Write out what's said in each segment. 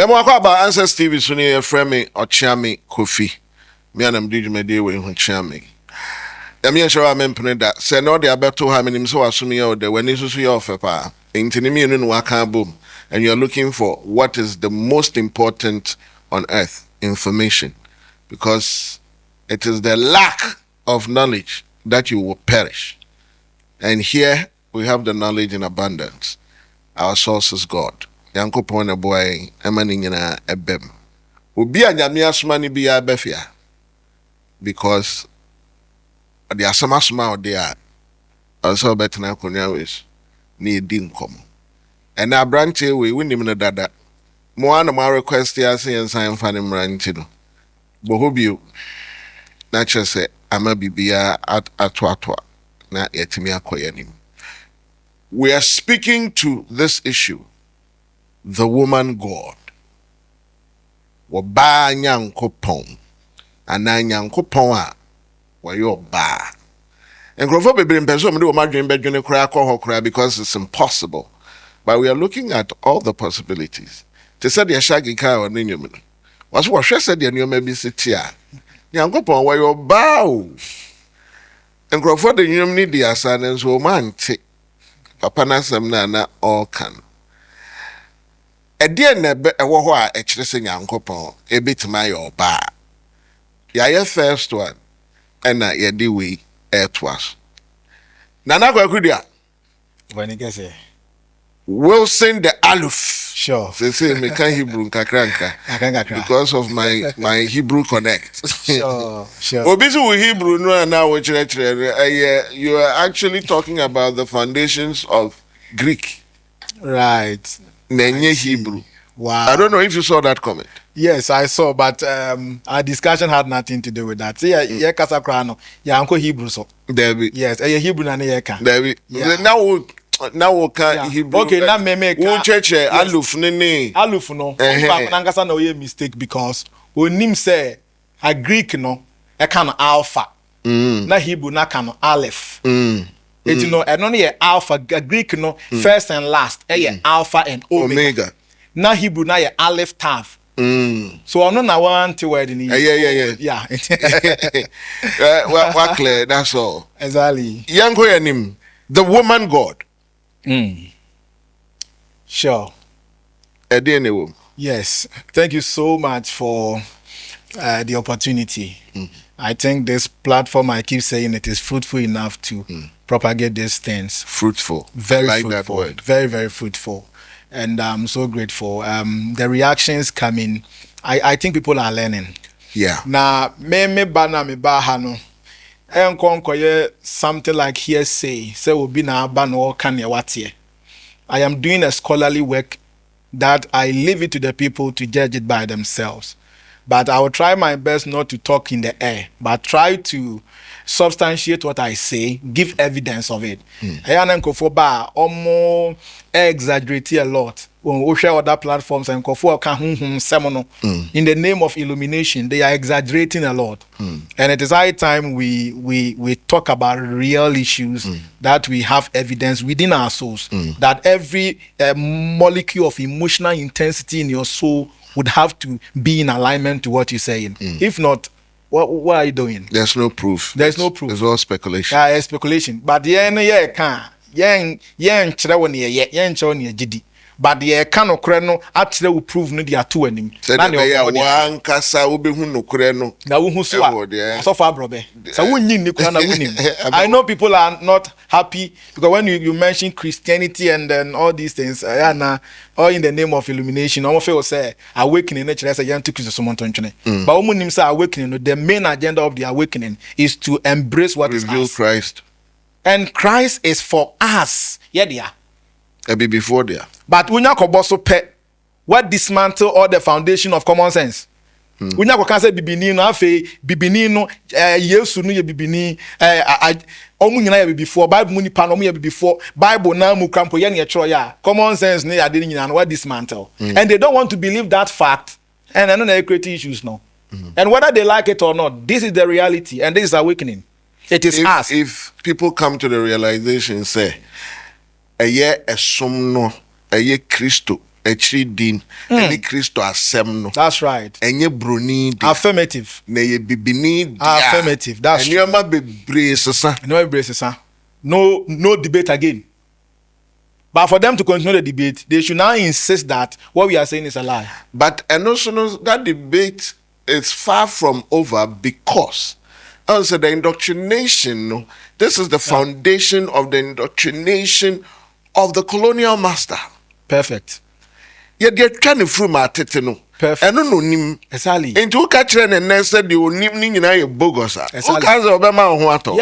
I'm talking about Ancestors TV. So near Frame or Chami Kofi. Me and I'm doing my day with Chami. I'm sure I'm implementing that. Say no, they are better how many so assuming out there when you see your offer. Intinimi and waka boom. And you're looking for what is the most important on earth, information. Because it is the lack of knowledge that you will perish. And here we have the knowledge in abundance. Our source is God. Yanko pona boy, emanina ebem. Ubi a nyamia sumani biya befia. Because there are some out there. Also better na kunyawis. Ni dinkom. And our branch we win him in a dada. Moana ma request ya say and sign for him rantino. But who be you? Nature say ama bibia at atwatwa na yetimi akoyanim. We are speaking to this issue. The woman God. Waba nyankopon. Ana nyankopon a wayo ba. And grofo bebre mpenso mde wo madwen bedwene kra akọ hokra because it's impossible. But we are looking at all the possibilities. Te said ya shagi ka o nyum. Was wo hwe said ya nyum bi sitia. Nyankopon wayo ba o. And grofo de nyum ni di asane so man te. Papa na sam na all can. Ede na be ewo ho a ekire se Nyankopon ebetima yo ba. Ya ye first one and na ye di we etwas. Nana Kwaku Duah. When you say Wilson the Aluf. Sure. They say me can Hebrew kakranka. Because of my Hebrew connect. Sure. Obisu with Hebrew no now you are actually talking about the foundations of Greek. Right. Nenye Hebrew. Wow. I don't know if you saw that comment. Yes, I saw, but our discussion had nothing to do with that. See, yeah, Kasakrano, yeah, Uncle Hebrew so. Debbie. Yes, Hebrew na yeka. Debbie. Now we can Hebrew. Okay, now me make. Church aluf nene. Aluf no. Papa nangasa no ye mistake because onim say a Greek no e kan alpha. Na Hebrew na kan aleph. It you know, and only alpha Greek no first and last. Alpha and omega. Na Hebrew na ye aleph tav. So I'm not one to word in yeah. What clear, that's all. Exactly. Yanko yanim, the woman God. Sure. Yes. Thank you so much for the opportunity. I think this platform, I keep saying it is fruitful enough to propagate these things. Fruitful. Very like fruitful. That word. Very, very fruitful. And I'm so grateful. The reactions coming, I think people are learning. Yeah. Now, me bana me bahano. Something like hearsay. Say will be na bano kanye watie. I am doing a scholarly work that I leave it to the people to judge it by themselves. But I will try my best not to talk in the air, but try to substantiate what I say, give evidence of it. I exaggerate a lot. When we share other platforms and in the name of illumination, they are exaggerating a lot. And it is high time we talk about real issues that we have evidence within our souls. That every molecule of emotional intensity in your soul would have to be in alignment to what you're saying. If not, what are you doing? There's no proof. There's no proof. It's all speculation. Yeah, speculation. But but the cano creno actually will prove no dia to anim. One kasa will be no creno. Now who so far, brother. So I know people are not happy because when you mention Christianity and then all these things, all in the name of illumination, almost feel say awakening nature as a young to someone to but when say awakening, the main agenda of the awakening is to embrace what reveal is Christ. And Christ is for us. Yeah, dear. Be before there. But we not also pet what dismantle all the foundation of common sense. We not can say bibini no afi bibini no Yesu no ye bibini omu nyina ye before Bible mu nipa no mu ye before Bible na mu krampo ye na ye ya common sense ne ya de nyina no what dismantle. And they don't want to believe that fact and I know they create issues now. And whether they like it or not, this is the reality and this is awakening. It is us. If people come to the realization say a year a sumno a ye Christo actually din any Christo asem no. That's right. Enye broni dia. Affirmative. Na ye bibini dia. Affirmative. That's true. Enye ma bebre sesa. No debate again. But for them to continue the debate, they should now insist that what we are saying is a lie. But and also that debate is far from over because also the indoctrination, no, this is the foundation of the indoctrination of the colonial master. Perfect. Yet they're trying to through my tete no. Perfect. And no nim. Exactly. Into who catch and then said you nim ni na ye bogus. Exactly. Who cares about my huato?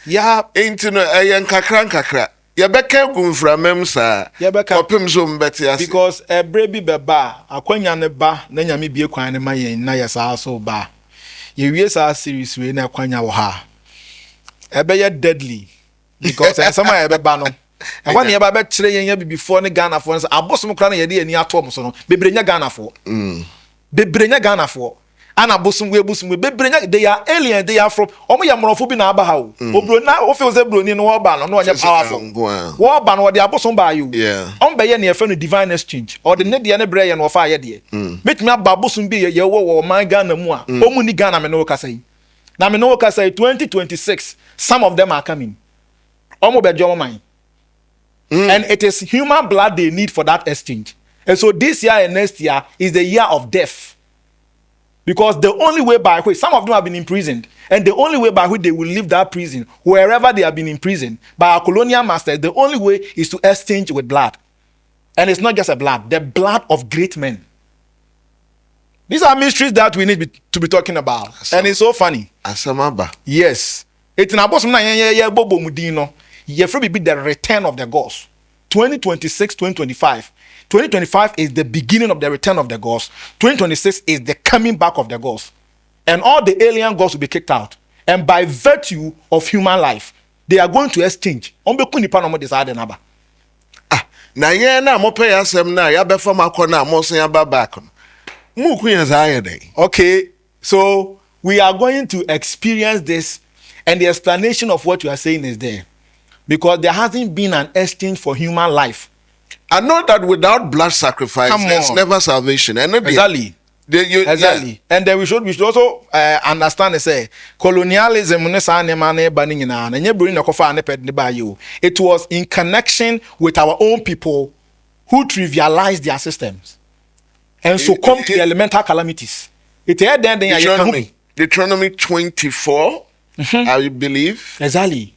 Yeah. Into no ayan kakra. Yabeka gun from them, sir. Yabeka opim zoom better because a baby beba, a quanya neba, then yami be a quine my na yas also ba. You yes are serious when a quanya ha. Ebe deadly because some I ever bano. And when you have a train before the Ghana for us, I bought some crown a day and ya Thomas on, be bring a Ghana for. Be bring a Ghana for. And a bosom we they are alien, they are from Omo Yamophobia Abahow. Obrona, offers a bruni no ban, no one powerful. War ban or the abosom by you. Yeah. On by any friend divine exchange or the Nediana Bray and or fire dear. Make me up babosum be a year or my Ghana moa. Omuni Ghana Menoka say. Now Menoka say 2026. Some of them are coming. Omo Bejo mine. And it is human blood they need for that exchange. And so this year and next year is the year of death. Because the only way by which some of them have been imprisoned, and the only way by which they will leave that prison, wherever they have been imprisoned, by our colonial masters, the only way is to exchange with blood. And it's not just a blood, the blood of great men. These are mysteries that we need to be talking about. And it's so funny. Asamaba. Yes. It's in a bosom bobo mudino. Ye be the return of the gods. 2026, 2025. 2025 is the beginning of the return of the gods. 2026 is the coming back of the gods. And all the alien gods will be kicked out. And by virtue of human life, they are going to exchange. Na ye na mo pay asem na ya be fam akona mo so ya ba back. Mu ku yan za ye dey. Okay, so we are going to experience this, and the explanation of what you are saying is there. Because there hasn't been an exchange for human life. I know that without blood sacrifice, there's never salvation. And exactly. Exactly. Yeah. And then we should also understand and say colonialism it was in connection with our own people who trivialized their systems and succumbed to the elemental calamities. Deuteronomy 24, I believe. Exactly.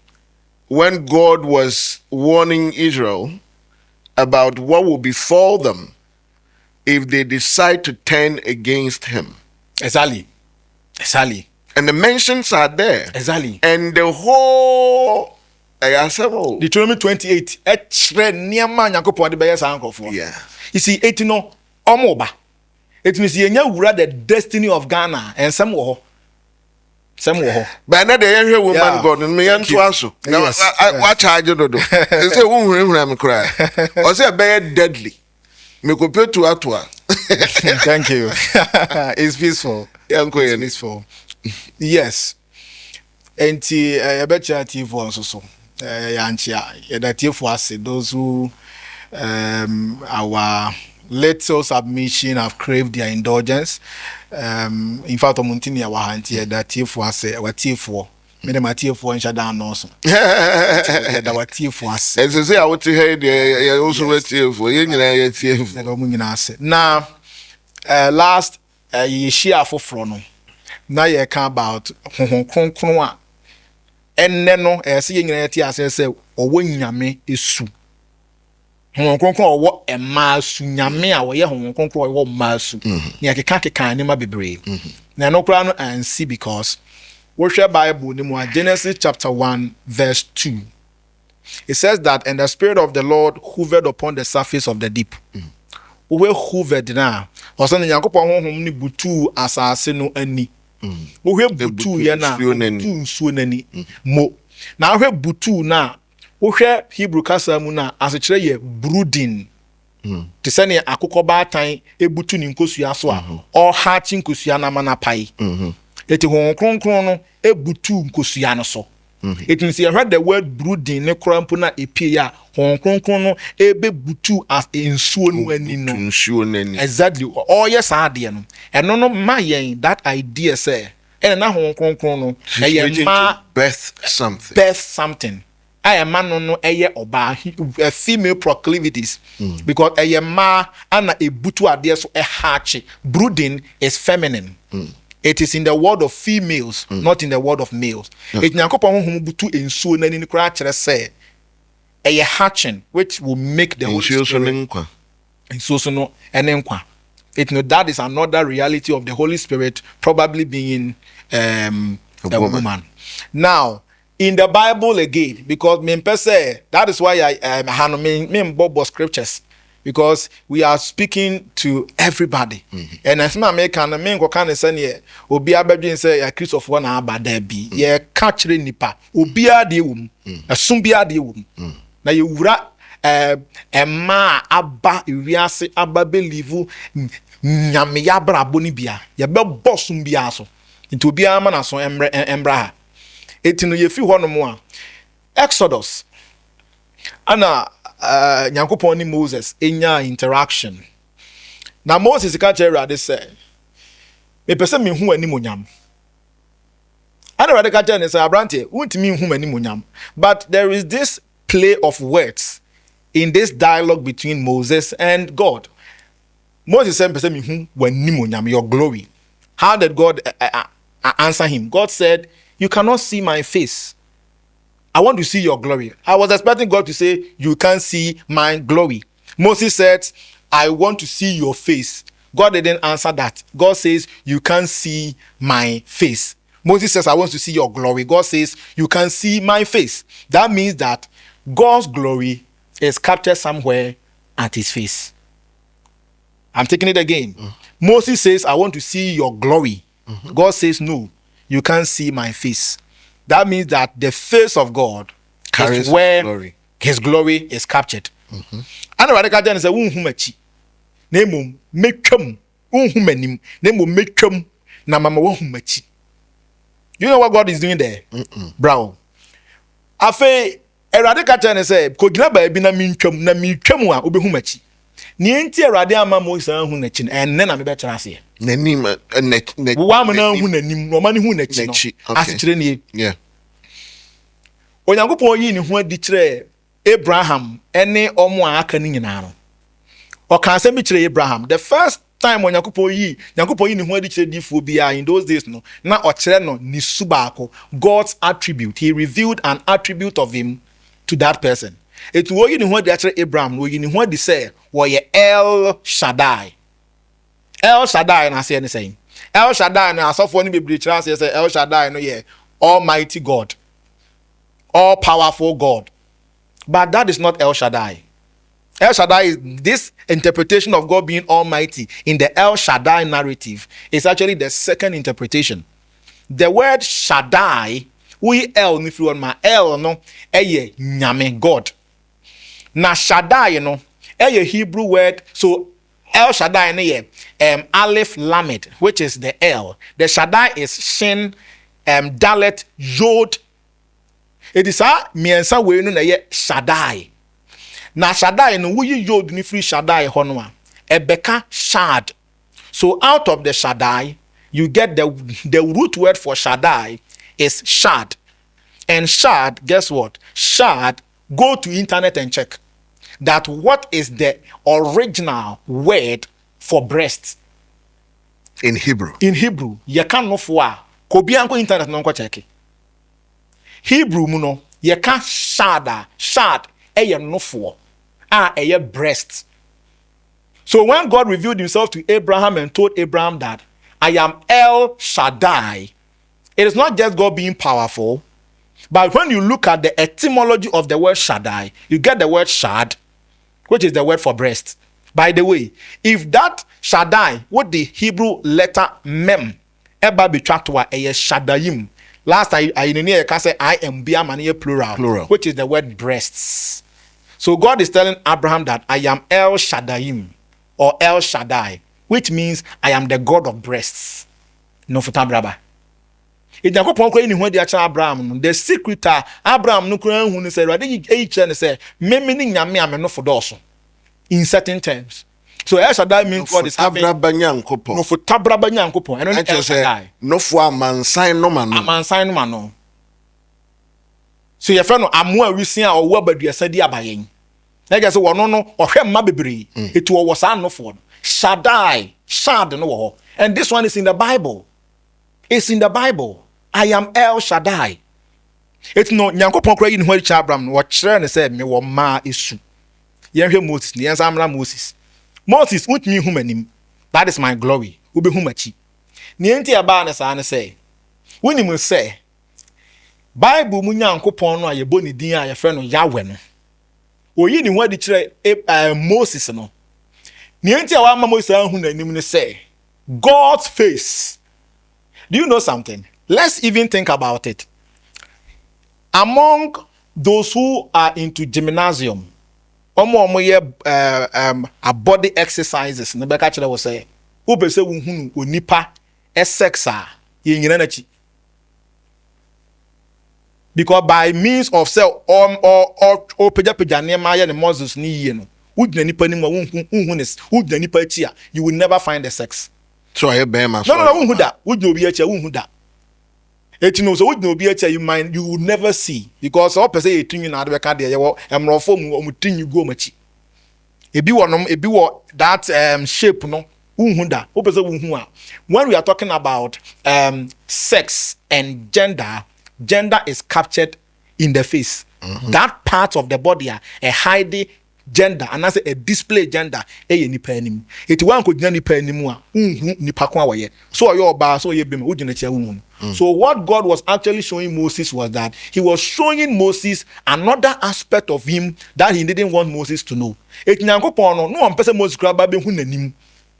When God was warning Israel about what will befall them if they decide to turn against him. Exactly. And the mentions are there. Exactly. And the whole Deuteronomy 28. Yeah. You see, it no omoba. It means the destiny of Ghana and some war. But now the young woman God and me and Twaso. Now what charge you do? Say who cry. Or say deadly. Me compare to Atwa. Thank you. It's peaceful. It's peaceful. Yes. And I bet you TV also. Those who our little submission have craved their indulgence. In fact, Montini our auntie that TV our TV. Made my TV and Shaddai also. That our TV. As I say, I want to hear the also TV. Now, last year share for frono. Now you can about Hong and then no, see you say, or when yame is su. Hong Kong or what a mass nyame a we Hong Kong or what mass. Near the kake can never be brave. Now no crown and see because worship Bible Genesis chapter 1 verse 2. It says that and the spirit of the Lord hovered upon the surface of the deep. We hovered now. Or something Yakopon home ni butu asase no ani. We butu ye na butu so nani mo. Now we butu na wohwe Hebrew kasa mu na asechire ye brooding. Te se ne akokọ baatan ebutu ni nkosua so a or hatching nkosua na mana pai. Eti hon kronkron no ebutu nkosua no so. It means you heard the word brooding ne krampo na epia hon kronkron no ebe butu as ensuo no ani no. Nsuo n'ani. Exactly. Oh yes ade no. Eno no ma yen that idea say and na hon kronkron no She's ma birth something. Birth something. I am man no eye oba female proclivities because eye ma ana ebutu ade so hatch. Brooding is feminine. It is in the word of females, not in the word of males. It nyankopon honhom butu ensuo nani ni kra kire say eye hatching which will make the Holy Spirit. So no enenkwa. It no that is another reality of the Holy Spirit probably being a woman. Now in the Bible again, because me say that is why I me bobo scriptures, because we are speaking to everybody. And as my American me go kan say ne obi abedwin say ya Christopher na abada bi ye ka kire nipa obi ade wum asum bi ade wum na ye wura emma aba ewiase aba believe nyame ya brabo ni bia ye be bossum bia so nti obi ama na so embra ha etinu ye fi hono a Exodus ana nyankopon ni Moses enya interaction na Moses ka kire ade say me pese me hu ani monyam ana rade ka kire ne say abrante untimi hu ani monyam, but there is this play of words in this dialogue between Moses and God. Moses said, your glory. How did God answer him? God said, you cannot see my face. I want to see your glory. I was expecting God to say, you can't see my glory. Moses said, I want to see your face. God didn't answer that. God says, you can't see my face. Moses says, I want to see your glory. God says, you can't see my face. That means that God's glory is captured somewhere at his face. I'm taking it again. Moses says, I want to see your glory. God says, no, you can't see my face. That means that the face of God carries where glory. His glory is captured. And the Radical say, unhumachi. Nemo mekam. Unhumanim. Nemo mekam. Na mama wahumachi. You know what God is doing there? Bro. Afe, Erade ka tell say, ko gina ba bi na mitwam a obehumachi. Ni enti Erade ama Moses hu na chi enne na me be kyerɛ ase. Nanim ne wa ma na hu nanim, no ma ne hu na chi no. Ase kyerɛ nie. Yeah. Onyankopɔn yi ne hu adi kyerɛ Abraham ene omo a aka ni nyina no. Ɔka asɛm bi kyerɛ Abraham. The first time Onyankopɔn yi ne hu adi kyerɛ difo bia in those days no, na ɔkyerɛ no ni subako, God's attribute. He revealed an attribute of him to that person. It wo yi ne hu adi kyerɛ Abraham, wo yi ne hu adi sɛ wo ye El Shaddai. El Shaddai na say anything. El Shaddai na asofo ni bebre kyerɛ say El Shaddai no ye Almighty God. All powerful God. But that is not El Shaddai. El Shaddai is this interpretation of God being almighty in the El Shaddai narrative is actually the second interpretation. The word Shaddai, we El ni fi ma El no eye nyame God. Na Shaddai no eye Hebrew word, so El Shaddai no ye Aleph Lamed, which is the El. The Shaddai is Shin Dalet Yod. It is a miensa we no na ye Shaddai. Na Shaddai no we Yod ni free Shaddai hono a ebeka Shad. So out of the Shaddai you get the root word for Shaddai is Shad. And Shad, guess what? Shad, go to internet and check that what is the original word for breast in Hebrew. In Hebrew, you can no for kobianko internet no check. Hebrew muno you can shad eye no for eye breast. So when God revealed himself to Abraham and told Abraham that I am El Shaddai, it is not just God being powerful, but when you look at the etymology of the word Shaddai, you get the word Shad, which is the word for breast. By the way, if that Shaddai with the Hebrew letter mem eba be tracked to a Shaddayim, last I can say I am biamania plural, which is the word breasts. So God is telling Abraham that I am El Shaddayim or El Shaddai, which means I am the God of breasts. No futabraba. Nyankopɔn kora ni ho de akyerɛ Abraham no. The secret Abraham no kora hu no sɛ Awurade yi kyerɛ no sɛ me ne nyame a me no for dɔɔso in certain terms. So El Shaddai means God is having no for tabraba Nyankopɔn. I don't know El Shaddai. No for amansan no man. Amansan no man no. So your friend no amoa wisi a owo baduasa di abayen. Na gese wono no ohwe mma bebre. Etu owo sa no for. Shaddai, Shad no wo. And this one is in the Bible. It's in the Bible. I am El Shaddai. It's no Nyankopɔn kora yi ne ho akyerɛ Abraham no wo kyerɛ ne sɛ me wo ma esu. Yenhwe Moses, ne yansamra Moses. Moses untimi humanim. That is my glory. Ube humachi. Ne enti aba ne sa ne sɛ. Wonim sɛ Bible mu Nyankopɔn no a yɛbɔ ne din a yɛfrɛ no Yahweh no. Oyi ne ho adi kyerɛ Moses no. Ne enti a wa ma Moses ahu nanim ne sɛ God's face. Do you know something? Let's even think about it. Among those who are into gymnasium, a body exercises, ne beka kyerɛ wo sɛ wo pɛ sɛ wo hunu onipa sexa ye nyina na chi. Because by means of cell or pejapejane ma ye ne Moses ni yie no, wo gyina nipa ni mu wo hunes, wo gyina nipa achi a, you will never find the sex. So I bear my no wo hu da, wo gyina obi achi a wo hu da. Eti no so wo gyina obi achi a you will never see, because all person etunyu na ade beka de ye wo emrofo mu omutunyu go machi. Ebi wo that shape no wo hu da. Wo person wo hu a. When we are talking about sex and gender is captured in the face. That part of the body a hide gender and as a display gender nipa anim. Eti wan ko gyina nipa anim a unhu nipa ko awoye. So oyo oba so ye bem wo gyina chia wo. So what God was actually showing Moses was that he was showing Moses another aspect of him that he didn't want Moses to know. Eti Nyankopɔn no on pese Moses kra ba be hu nanim.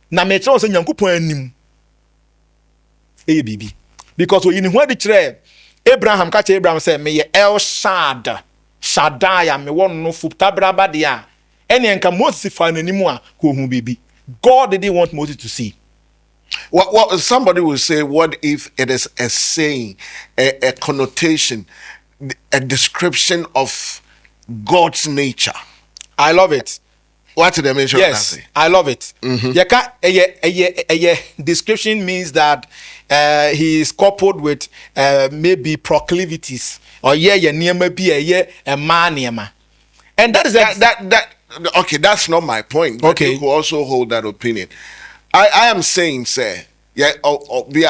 Na me kyerɛ so Nyankopɔn anim. Bibi. Because when you de kyerɛ Abraham catch Abraham say me El Shaddai me won no fu tabraba dia ene enka Moses fa nanimu a ko hu bibi. God didn't want Moses to see. What somebody will say, what if it is a saying, a connotation, a description of God's nature? I love it. What did they mention? Yes, I love it. A description means that he is coupled with maybe proclivities or a man. And that is that okay, that's not my point. But okay, you could also hold that opinion. I am saying, say, yeah, or me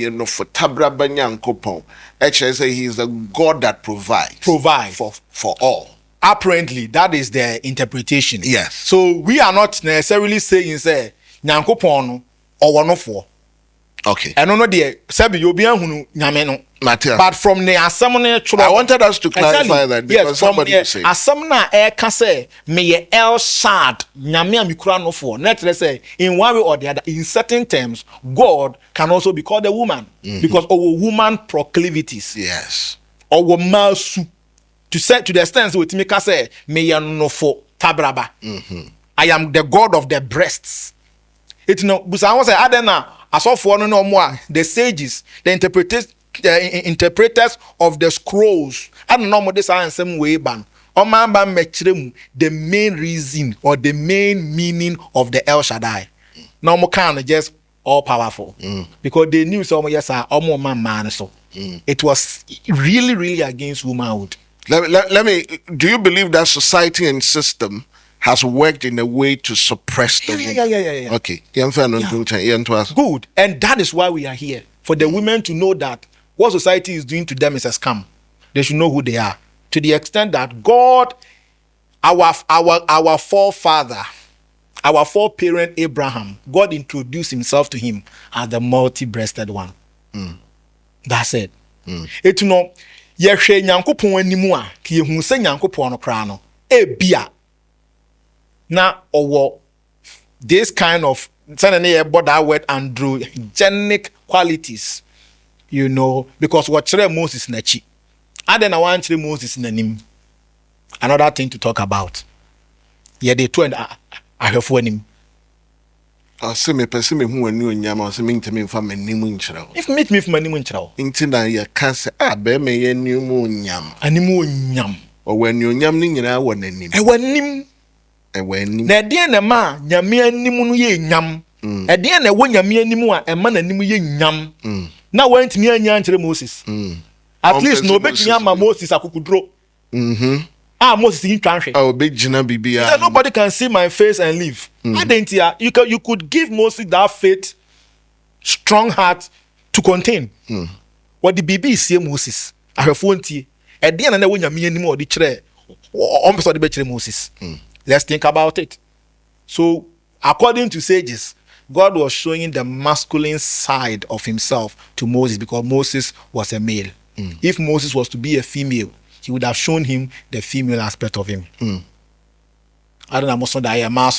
no for tabra banyankopon. Actually, say he is the God that provides for all. Apparently, that is the interpretation. Yes. So we are not necessarily saying say nyankopon or one of four. Okay. I don't know the sabi you be hunu nyame no. But from the assemble, I wanted us to clarify that because yes, somebody will say asamna can say me El Shaddai nyame amikura no for. Let's say in one way or the other, in certain terms, God can also be called a woman because of woman proclivities. Yes. Or masu. To the extent with me can say me no for tabraba. I am the God of the breasts. It's no busa I was say adena asofo no more the sages, the interpreters of the scrolls. I don't know what this are some way ban. The main reason or the main meaning of the El Shaddai. No more kind of just all powerful. Because they knew some yes are more man so. It was really against womanhood. Let me. Do you believe that society and system has worked in a way to suppress the woman? Yeah. Okay. Good. And that is why we are here. For the women to know that what society is doing to them is a scam. They should know who they are. To the extent that God, our forefather, our foreparent Abraham, God introduced himself to him as the multi-breasted one. That's it. It's no. Yehwe Nyankopon animu a ke yehu se Nyankopon no kra no ebia na owo this kind of send na that word androgenic qualities, you know, because what chere Moses na chi ade na wan chere Moses nanim. Another thing to talk about, yeah, they two and ahwefo anim. ɔsɛ mepɛ sɛ mehu w'ani onyam a ɔsɛ mentimi mfa m'anim nkyerɛ wo. If meet me from anim nkyerɛ wo. Nti na yɛka sɛ bɛrima yɛ anim onyam. Anim onyam. Ɔwɔ ani onyam no nyinaa wɔ n'anim. Ɛwɔ anim. Ɛwɔ anim. Na ɛdeɛn na ma nyame anim no yɛ nyam. Ɛdeɛn na ɛwɔ nyame anim a ɛma n'anim yɛ nyam. Na wɔntumi anya nkyerɛ Moses. At least no obetumi ama Moses akokuduro. Moses yi twa nhwe. Obegyina bibia. Nobody can see my face and live. You could give Moses that faith, strong heart to contain. What the baby is here Moses. Ahwefo ntie. Ɛdeɛn na ɛwɔ nyame anim a ɔde kyerɛ ɔmpɛ sɛ ɔde bɛkyerɛ Moses. Let's think about it. So, according to sages, God was showing the masculine side of himself to Moses because Moses was a male. If Moses was to be a female, he would have shown him the female aspect of him. I don't know, so that now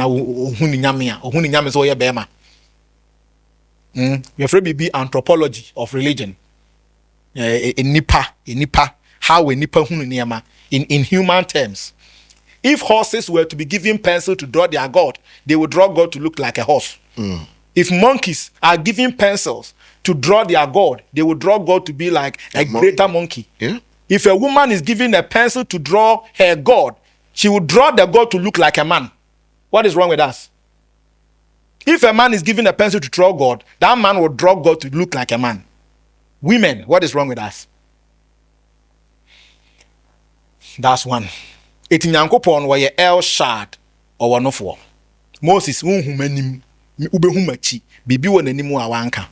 ohuni so ye bema. You're afraid to be anthropology of religion. In nipa, how a nipa hunu niyama in human terms. If horses were to be given pencil to draw their god, they would draw God to look like a horse. If monkeys are given pencils to draw their god, they would draw God to be like a greater monkey. Yeah. If a woman is given a pencil to draw her god, she would draw the god to look like a man. What is wrong with us? If a man is given a pencil to draw God, that man will draw God to look like a man. Women, what is wrong with us? That's one. Eti nyankopon wo ye El Shad or wanofo. Moses unhumanim ubehumachi bibi wo nanim a wanka.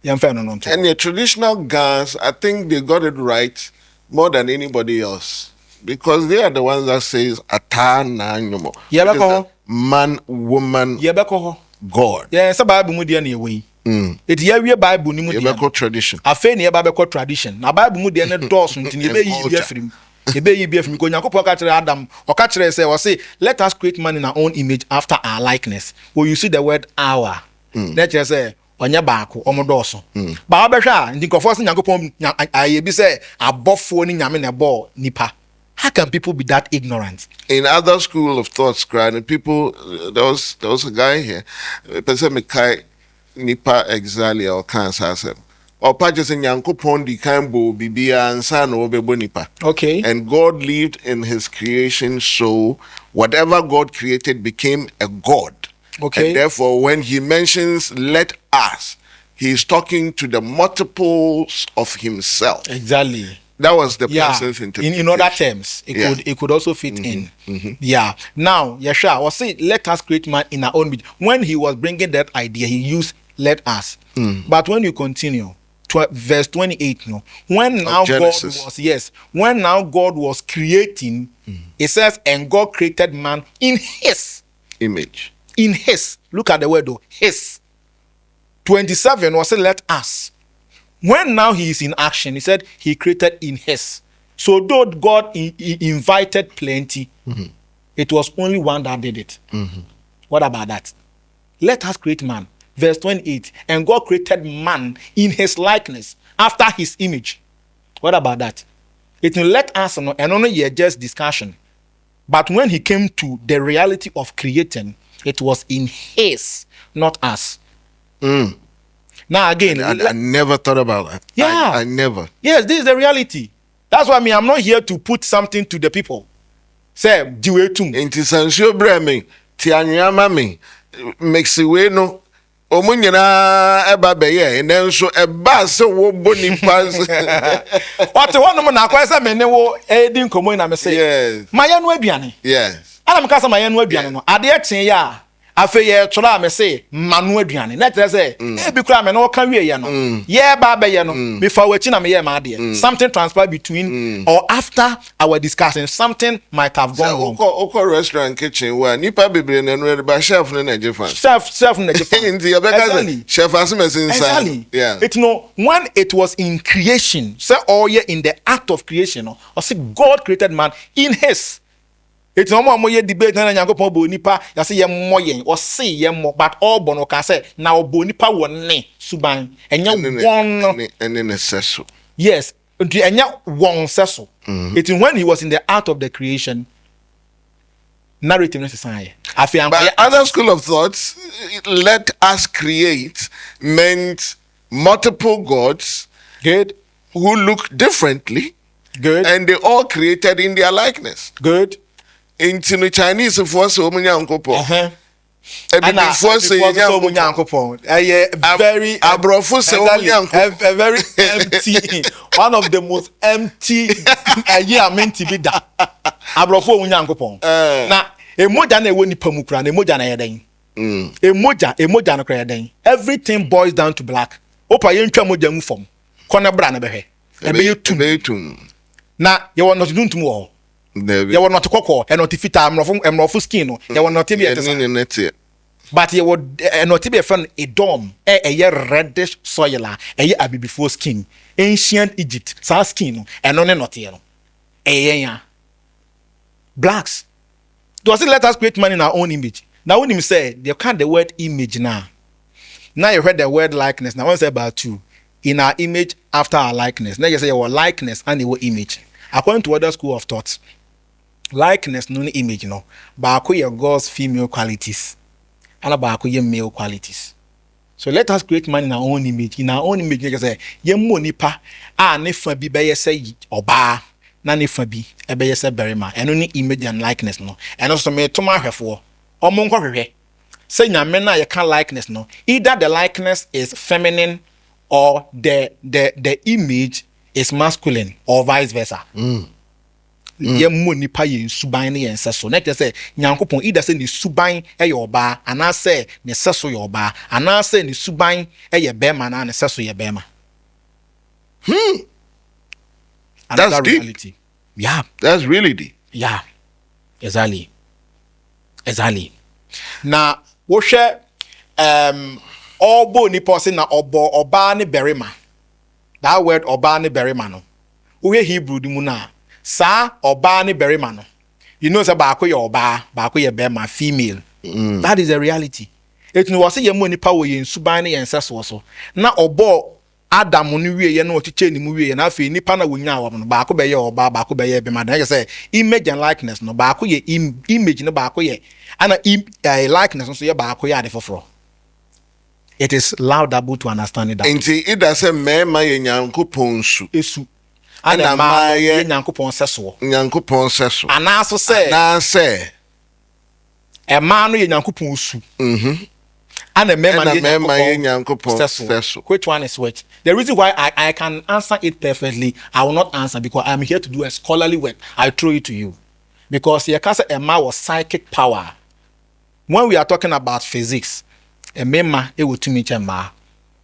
Yemfa no no. And the traditional guys, I think they got it right more than anybody else because they are the ones that says atana nyomo. Yebeko man, woman, yebeko God. Yeah, so Bible mu de na ewe. Eti ya wie Bible ni mu de. Yebeko tradition. Afa ni yeba beko tradition. Na Bible mu de na dose ntini ebe yi bia firim. Ebe yi bia firim ko Nyankopon ka kire Adam, o ka kire say let us create man in our own image after our likeness. Well, you see the word our. Let you say onye baako omodoso. Ba obehwa a nkofo se Nyankopon aye bi say abofo ni nyame na bo nipa. How can people be that ignorant? In other school of thoughts, crying people, there was a guy here, person Mekai Nipa Exalia or Kansas. Or patches in Yankopon di Kambo, Bibia and San Obebo Nipa. Okay. And God lived in his creation, so whatever God created became a God. Okay. And therefore, when he mentions let us, he's talking to the multiples of himself. Exactly. That was the person's interpretation. In other terms, it could also fit in. Yeah. Now, Yeshua was saying, let us create man in our own image. When he was bringing that idea, he used let us. But when you continue, verse 28, when now God was creating, it says, and God created man in his image. In his. Look at the word though. His. 27 was said, let us. When now he is in action, he said he created in his. So though God invited plenty, it was only one that did it. What about that? Let us create man. Verse 28. And God created man in his likeness, after his image. What about that? It will let us know, and only just discussion. But when he came to the reality of creating, it was in his, not us. Now again, I never thought about that. Yeah, I never. Yes, this is the reality. That's why I'm not here to put something to the people. Say, diwetum. Inti sansio bremi, tianyama mi, mexiweno, omunyana eba beye, and then so eba se wo boni pas. What one mo na kwesa me ne wo edin komo na me say. Yes. Mayanu aduane. Yes. Ana me kasa mayanu aduane no. Ade echen ya. Afe ye tro me say manu aduane. Na tell say e bi kura me no ka wie ye no. Ye ba be ye no. Me fa wachi na me ye ma ade. Something transpired between or after our discussion. Something might have gone wrong. Oko restaurant kitchen where nipa bebre na no ba chef na jefa. Chef na jefa. Inti ye be ka chef asime inside. Exactly. Yeah. It when it was in creation, say all year in the act of creation, or say God created man in his. It's no more debate na Nyankopon bo nipa ya say yemmo yen or say yemmo but all bono ka say na bo nipa won suban enya won and in seso. Yes, enya won seso. It's when he was in the act of the creation narrative necessary. But other school of thoughts, let us create, meant multiple gods. Good. Who look differently. Good. And they all created in their likeness. Good. Into the Chinese force omunyankopo. Before very very empty. One of the most empty meant to be that. Abrofo omunyankopo. Na emoja na ewo nipa mu kura na emoja na yeden. Emoja na kura yeden. Everything boils down to black. Opa ye ntwa moja mu fom. Kona bra na behwe. Ebe tum. Na ye won not duntum wo. Ye won not kokko, e not fita emrofo skin no. Ye won not be etesa. But ye would not be a friend a dome, a reddish soil, a abibifo skin, ancient Egypt, sa skin, and on not here. Blacks. Does it let us create man in our own image? Now, when him say, they can't the word image now. Now you heard the word likeness. Now, I want to say about you. In our image, after our likeness. Now you say our likeness and our image. According to other school of thoughts, likeness, no image, no. But your God's female qualities. And about your male qualities. So let us create man in our own image. In our own image, you say, ye monipa, nefa bi be say oba, na nefa bi, ebe say berima, and only image and likeness, no. And also me to my hefo, or monko say nyamena you can likeness, no. Either the likeness is feminine or the image is masculine or vice versa. Ye mo nipa ye suban ne ye nseso na te say nyankopon either say ni suban ye oba ana say ne seso ye oba ana say ni suban ye bema na ne seso ye bema. That's deep. Reality. Yeah, that's really deep. Yeah, exactly. Na wo hwe obo nipa say na oba ne berima. That word oba ne berima no. Wo Hebrew di mu na sa oba ne berima no. You know say baako ye oba, baako ye berima, female. That is a reality. It no was ye mo nipa wo ye nsuban ne ye nseso so. Na obo Adam no wie ye na otiche ni mu wie na afi nipa na wonya awam no baako be ye oba, baako be ye berima. Na say image and likeness no baako ye image no baako ye ana likeness so ye baako ye ade foforo. It is laudable to understand it that. Nti ida say mema ye nyankopon su. Esu. Ana ma ye nyankopon seso. Nyankopon seso. Ana so say. Na say. E ma no ye nyankopon su. Ana mema ye nyankopon seso. Which one is which? The reason why I can answer it perfectly, I will not answer because I am here to do a scholarly work. I throw it to you. Because ye can say a ma was psychic power. When we are talking about physics, a mema e will to me ma.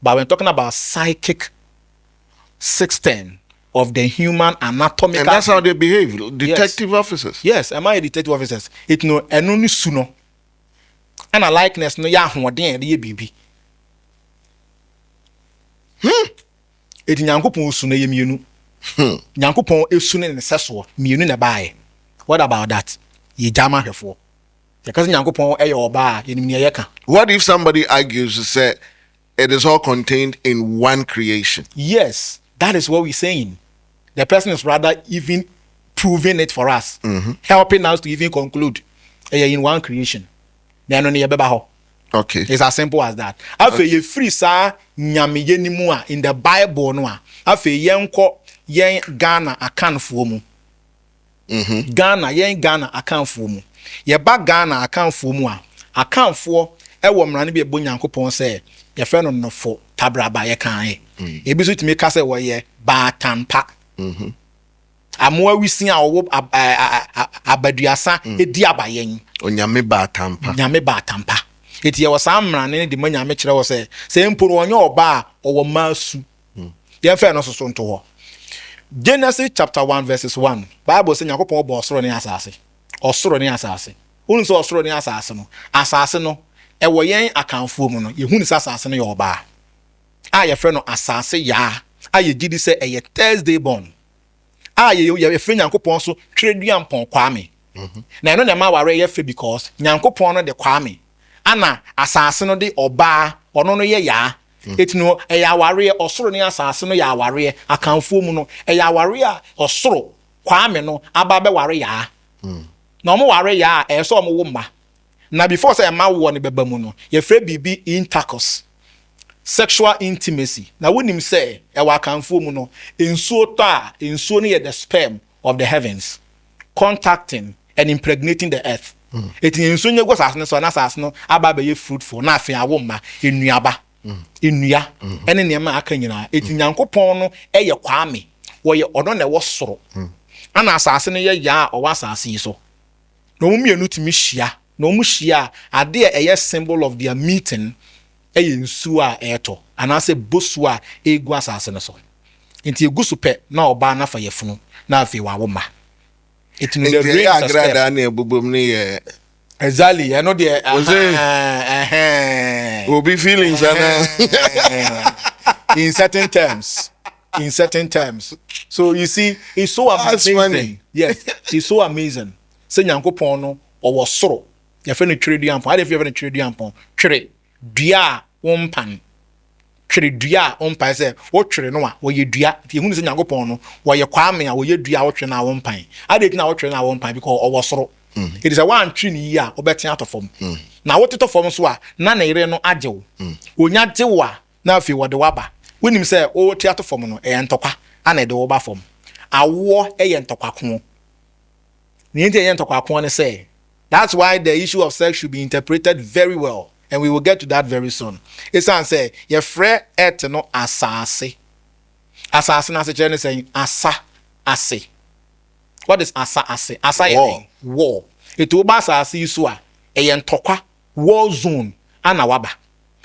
But when talking about psychic system of the human anatomical, and that's how they behave. Detective officers. Yes, am I detective officers? It no enuni suno. And a likeness no ya hoden de bibi. It nyankopon suno ye mienu. Nyankopon esune ne seso mienu na bae. What about that? Ye jama hefo. Because nyankopon e oba ye nim ye ka. What if somebody argues to say it is all contained in one creation? Yes, that is what we're saying. The person is rather even proving it for us, helping us to even conclude in one creation. Then only okay, it's as simple as that. After you free sa nyame yenimua in the Bible no after yenko yen Ghana akanfo mu. Ghana akanfo mu. Ye ba Ghana akanfo mu a akanfo e wo mra ne be bo nyankopon se ye fe no nofo tabraba ye kan e. E bi so timi ka se wo ye ba tampa. Amoa wisi a wo abaduasa edi abayen. Onyame ba tampa. Nyame ba tampa. Eti ye wo sam mra ne de manyame kire wo se mporo onye oba a wo masu. Ye fe no so nto ho. Genesis chapter 1 verses 1. Bible say Yakopon bo osoro ne asase. Osoro ne asase. Unu so osoro ne asase no. Asase no e wo yen akanfo mu no. Ye hunu asase no ye oba. A ye fe no asase ya. A ye gidi say e ye Thursday born. A ye fe Yakopon so tredua mpon kwame. Na eno na ma ware ye fe because Yakopon no de kwame. Ana asase no de oba ono no ye ya. Etino e ya ware osoro ne asase no ya ware akanfo mu no e ya ware a osoro kwame no aba be ware ya na omo ware ya e so omo wo mma na before say ma wo ne beba mu no ye frɛ bibi intercourse, sexual intimacy. Na wonim say e wa kanfo mu no ensuo to a ensuo no ye the sperm of the heavens contacting and impregnating the earth. It ensuo nye go sase no so na sase no aba be ye fruitful na afi awo ma enuaba enua ene ne ma aka nyina eti Nyankopɔn no eye kwame wo ye odo na wo soro ana asase no ye ya o wa asase yi so no mu mienu timi hia no mu hia ade eye symbol of their meeting eye nsu a eto ana se bosu a egu asase no so enti egu so pe na oba na fa yefunu na afi wa wo ma eti no the rain agrada na ebobom ni ye exactly I know the will be feelings in certain terms. So you see, it's so amazing. Yes, it's so amazing. Say Nyankopɔn no or soro. You feel the trade yampon. I don't feel the trade yampon. Trade dia ompan. Trade dia ompan. Say what trade no? What you dia? If you want to say Nyankopɔn no, what you kwame? What you dia? What trade na ompan? I didn't know what trade na ompan because or soro. It is a one tree year or better out of form. Now what it of form so none a no agile. Unya jewa now if you were the waba. When him say oh theater form no and toka and a doba form. A war a yentokakun. Ninja yentokakun say. That's why the issue of sex should be interpreted very well. And we will get to that very soon. It's an say, your friend et no asase. Assassin as a journey saying asa ase. What is asa ase? Asa war. It will pass as isua a yentokwa war zone and a waba.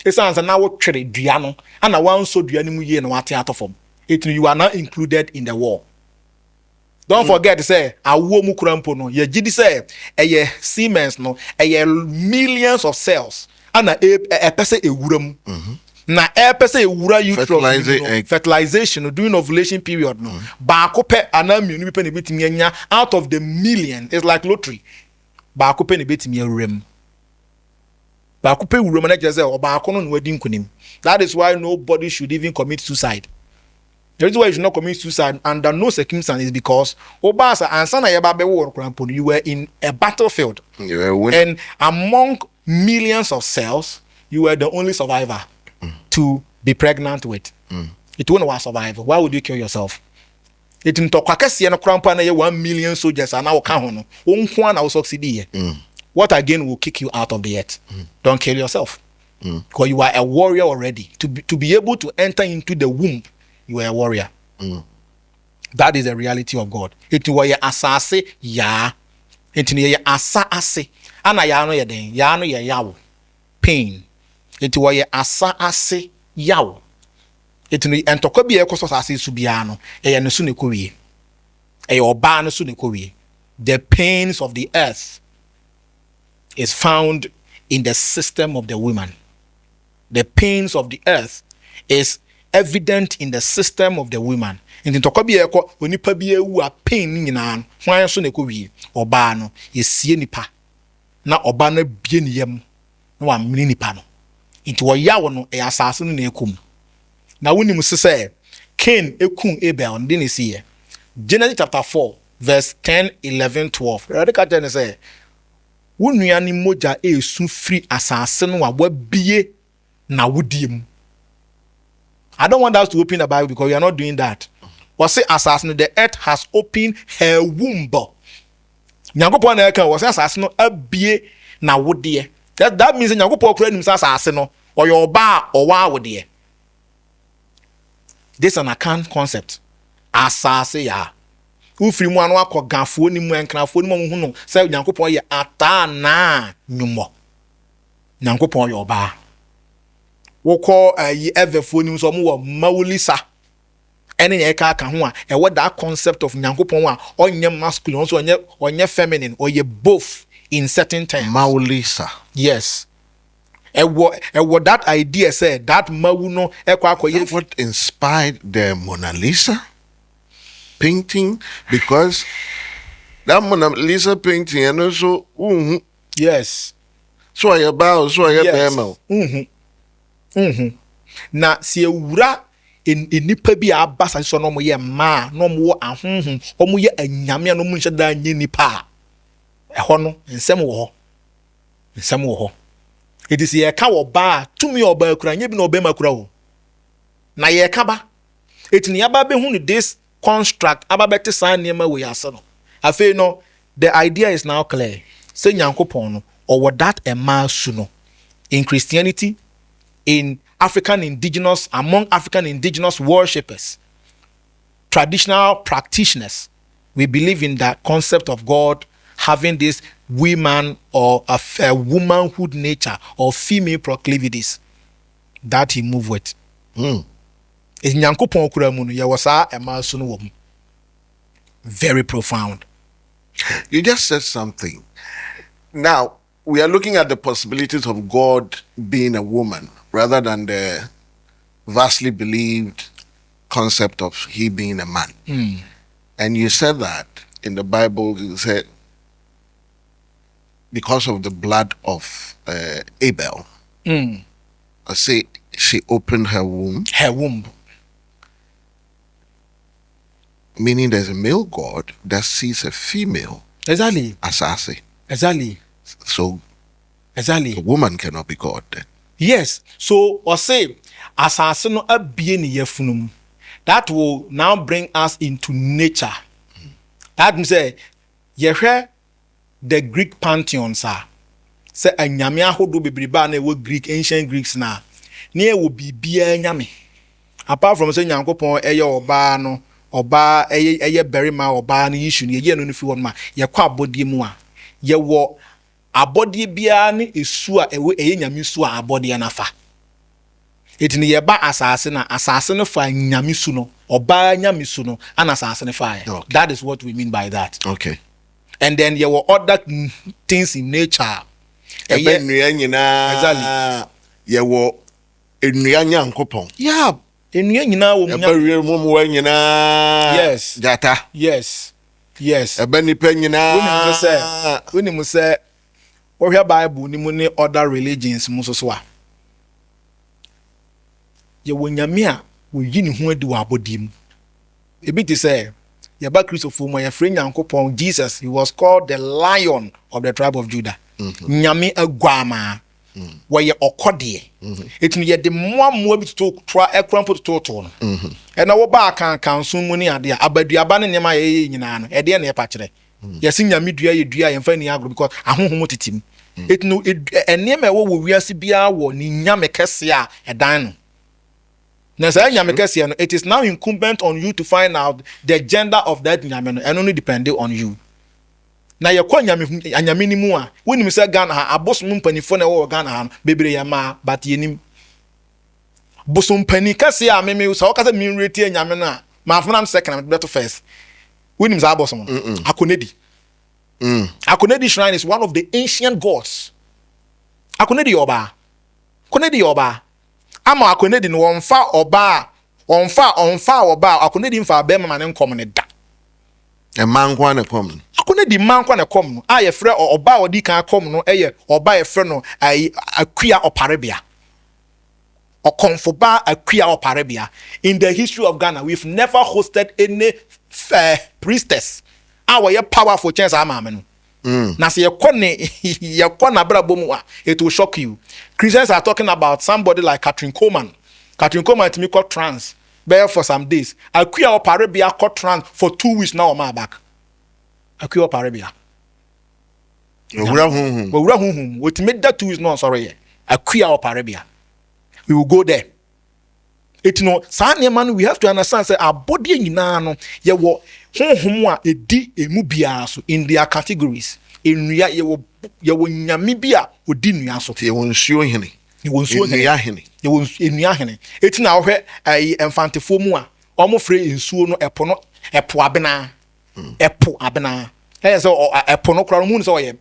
It sounds an hour trade diano and a one so duanimu ye no what theater form. It you are not included in the war. Don't forget to say a war mukrampono. Ye jidi say a Siemens no a millions of cells and a person a wuram. Na person wura fertilization during ovulation period no baako pe anamienu bi pe ne betimi anya out of the million. It's like lottery. Baako pe ne betimi awuram. Baako pe wuram na just say baako no wadi nkunim. That is why nobody should even commit suicide. The reason why you should not commit suicide under no circumstance is because obasa ansa na yeba be wo krampo you were in a battlefield. And among millions of cells you were the only survivor to be pregnant with. It won't survive. Why would you kill yourself? It in Tokakasi and a crampa na 1 million soldiers and now count. One will succeed. What again will kick you out of the earth? Don't kill yourself. Because you are a warrior already. To be able to enter into the womb, you are a warrior. That is the reality of God. It was your asase ya. It was your asa ase. Ana ya no ya den. Ya no ya yawo. Pain. It was ye asa ase yaw. It no entokwa bi ekoso ase subia no e no so ne kowie. E oba no so ne kowie. The pains of the earth is found in the system of the woman. The pains of the earth is evident in the system of the woman. In entokwa bi ekọ onipa bi ewu a pain nyina no hwan so ne kowie. Oba no ye sie nipa. Na oba na bie ne yam. Na wa mini nipa no. Into wa yawo no e asase no na ekum na wonim se say Cain ekum Abel ndi ne see Genesis chapter 4 verse 10 11 12 radical ten say wonua ni moja esu free asase no wa bie na wodiem. I don't want us to open the Bible because we are not doing that. What say asase no the earth has opened her womb. Nyankopon na eka what say asase no abie na wodie. That means Nyankopon kura nim asase no or your ba or wa wodie. This is an account concept. Asase ya. Ufiri mu anu akọ gafo ni mu enkrafo ni mu hu no say Nyankopon ye ata na nyumo. Nyankopon your ba. Wo call yi everfo ni so mu wo mawulisa. Ene ye ka ho a e what that concept of Nyankopon a onye masculine so onye feminine or ye both in certain terms. Maulisa. Yes. What that idea said, that Mauno what inspired the Mona Lisa painting? Because that Mona Lisa painting and also yes. So I bow, so I have Na si ewura nipa bi abasa so no mo ye ma no mo ahonhon o mo ye anyame no mo nhyeda nye nipa. Eho no nsem wo ho. nsɛm wɔ hɔ. It is yɛka wɔ ba to me ɔba kura nye bi na ɔbɛma kura wo. Na yɛka ba. It ni aba be hu this construct aba bɛte saa nneɛma wɔ yɛase no. Afei no, the idea is now clear. Sɛ Nyankopɔn no ɔwɔ that ɛma su no. In Christianity, in among African indigenous worshippers, traditional practitioners, we believe in that concept of God having this woman or a womanhood nature or female proclivities that he move with. Is Nyankopɔn kura mu no yɛwɔ saa ɛma so no wɔ mu. Very profound. You just said something. Now, we are looking at the possibilities of God being a woman rather than the vastly believed concept of he being a man. And you said that in the Bible, you said, because of the blood of Abel, I say she opened her womb. Her womb. Meaning there's a male God that sees a female Exactly. assassin. Exactly. So Exactly. a woman cannot be God then. Yes. So, or say, asase no abie ne yafunum. That will now bring us into nature. That means say, yehwe the Greek pantheons are. Say anyame ahodo bebreba na wo Greek ancient Greeks na. Na e wo bibia nyame. Apart from say Nyankopon eye oba no, oba eye berima oba no issue ne ye no no fi won ma. Ye kwa abodie mu a. Ye wo abodie bia ne esu a ewe eye nyame su a abodie na fa. Etini ye ba asase na asase no fa nyame su no, oba nyame su no, ana asase no fa. Okay. That is what we mean by that. Okay. And then there were other things in nature. Ebe nnua nyinaa. Exactly. Yewo nnua Nyankopɔn. Yeah. Nnua nyinaa wo Ebe wie mu wa nyinaa. Yes. Jata. Yes. Yes. Ebe nipa nyinaa. When you say ohia Bible ni mu ne other religions mu so a. Ye wo nyame a wo yi ne ho adi wo abodim. Ebi ti say Yaba Christopher mo yefre Nyankopɔn Jesus, he was called the Lion of the tribe of Judah. Nyame aguama. Where okode. It me ye de moa bi to try ekrampo to no. E na wo ba kan so mu ne ade abaduaba ne nema ye nyina no. E de na ye pa kire. Yesi nyame dua ye dua ye mfa ni agro because ahohom titim. It no enema wo wiase bia wo ni nyame kese a edan no. It is now incumbent on you to find out the gender of that nyame and only depending on you. Now you call nyame ni mu a when you say Ghana ha abosom mpanifo na wo Ghana ha bebre ya ma but yenim bosom pani kase a me so kase me rate nyame na ma afuna second better first when you say abosom akonedi akonedi shrine is one of the ancient gods. Akonedi oba ama akonedi no wonfa oba onfa oba akonedi mfa be mama ne nkom ne da E mankwa ne kom. akonedi mankwa ne kom no a ye frɛ oba odi kan kom no eye oba ye frɛ no akua oparebia okonfoba akua oparebia. In the history of Ghana we've never hosted any priestess our powerful chance amame no. Na se yekɔ na brabo mu a it will shock you. Christians are talking about somebody like Catherine Coleman to me called trans bear for some days. Akua oparabia called trans for 2 weeks now on my back. Akua oparabia. Owura hunhum. What made that 2 weeks no sorry. Akua oparabia. We will go there. It no sa man we have to understand say our body nyina no ye wo honhom a edi emu bia so in their categories. Enua ye wo nyame bia odi nua so. Ye won nsuo hene. Ye won nsuo hene. Ye won enua hene. Eti na wo hwe emfantefo mu a omo frɛ nsuo no epo abena. Epo abena. So epo no kra mu no so oye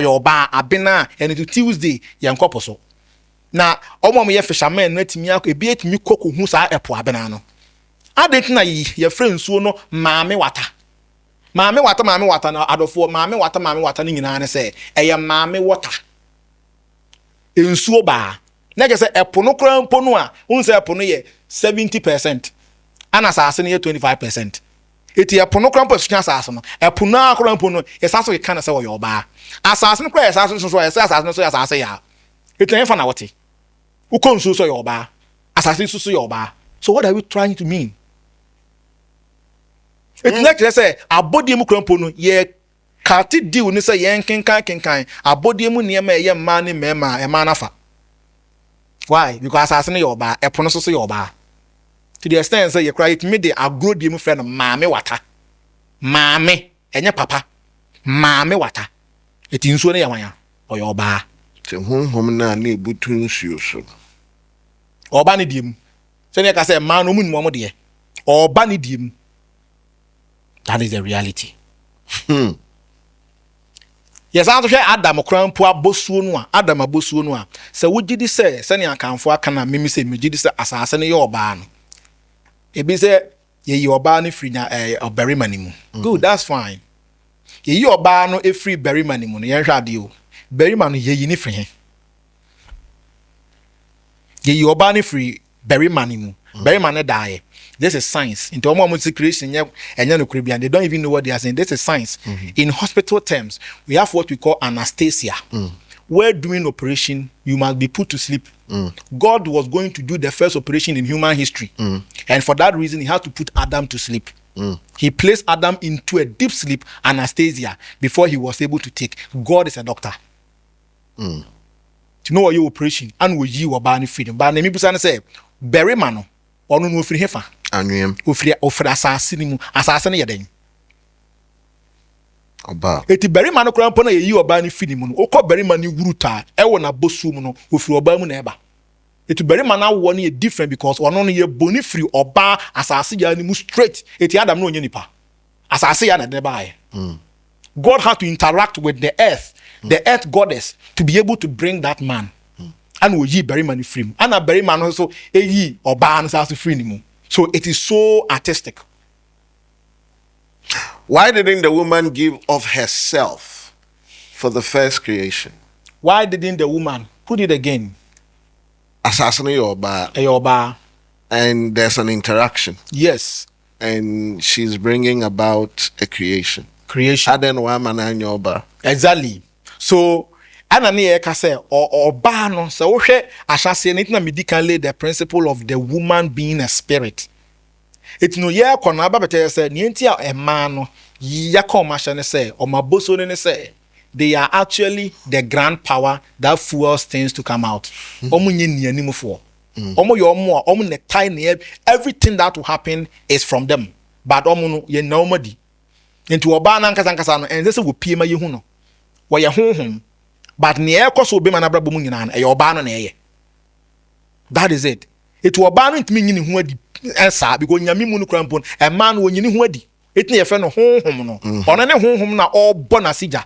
oba abena and to Tuesday ye nkopo so. Na omo ye fisherman na timi akọ ebi etimi koko hu sa epo abena no adet na ye frɛ nsuo no maame wata na adofo maame wata ne nyina ne sɛ eye maame water nsuo ba na je sɛ epo no kra mpo no a un sɛ epo no ye 70% ana sa ase no ye 25%. eti epono krampo esunya asase no epono akrampo no yesaso ye kana se wo yoba asase no kwa yesaso so asase no so asase ya eti enfa na wote ukonso so yoba asase so yoba. So what are we trying to mean? Eti na kire se abodie mu krampo no ye kati deal ni say yen kenkan abodie mu niema ye ma ne mema e ma nafa. Why? Because asase no yoba epono so yoba. To the extent say you cry it me the agro die mu friend maame wata. Maame enye papa. Maame wata. Eti nsuo ne yawanya oyoba. Te honhom na na ebutu nsuo so. Oba ne die mu. Se ne ka say man no mu nmo de. Oba ne die mu. That is the reality. Yes, I want to share Adam Crampo abosuo no a Adam abosuo no a se wogidi se ne akanfo aka na memi se megidi se asase ne ye oba no ebi se ye oba no free nya obarima ni mu. Good, that's fine. Ye oba no e free barima ni mu no yen hwa ade o barima no ye ni free he ye oba no free barima ni mu barima no die. This is science. In terms of creation, they don't even know what they are saying. This is science. In hospital terms, we have what we call anesthesia. Where doing operation, you must be put to sleep. God was going to do the first operation in human history. And for that reason, he had to put Adam to sleep. He placed Adam into a deep sleep, anesthesia, before he was able to take. God is a doctor. To know what your operation, and will you about freedom. But let me say, bury man, or no free heifer. Anwem ofra asase ni mu asase ne yeden oba eti beri ma no kra mpo na yeyi oba ni fini mu no okọ beri ma ni wuruta e wo na bosu mu no ofri oba mu na eba eti beri ma na wo ne different because ono no ye boni free oba asase ya ni mu straight eti Adam no onye nipa asase ya na de bae. God had to interact with the earth goddess to be able to bring that man and wo yi beri ma ni free mu ana beri ma no so eyi oba no sa so free ni mu. So it is so artistic. Why didn't the woman give of herself for the first creation? Why didn't the woman? Put it again. Assassinate Yoba. Yoba. And there's an interaction. Yes. And she's bringing about a creation. Creation. Aden woman and Yoba. Exactly. So anani eka say oba no se wo hwe ahyase na itina medical lay the principle of the woman being a spirit. It no ye kona aba bete say ne ntia ema no ya come ahye say o maboso ne say they are actually the grand power that fuels things to come out. Omo nye nianim fo. Omo yo omo omo ne tiny everything that will happen is from them. But omo no ye na omo di. Into oba na nkasa no enze se wo pie ma ye hu no. Wo ye honhom. But near koso be man abrabo mu nyina e oba no na eye. That is it. It will ban ntimi nyini hu adi ensa because nyame mu no krampo e man wo nyini hu adi. It ne yefe no honhom no. Ono ne honhom na obo na sija.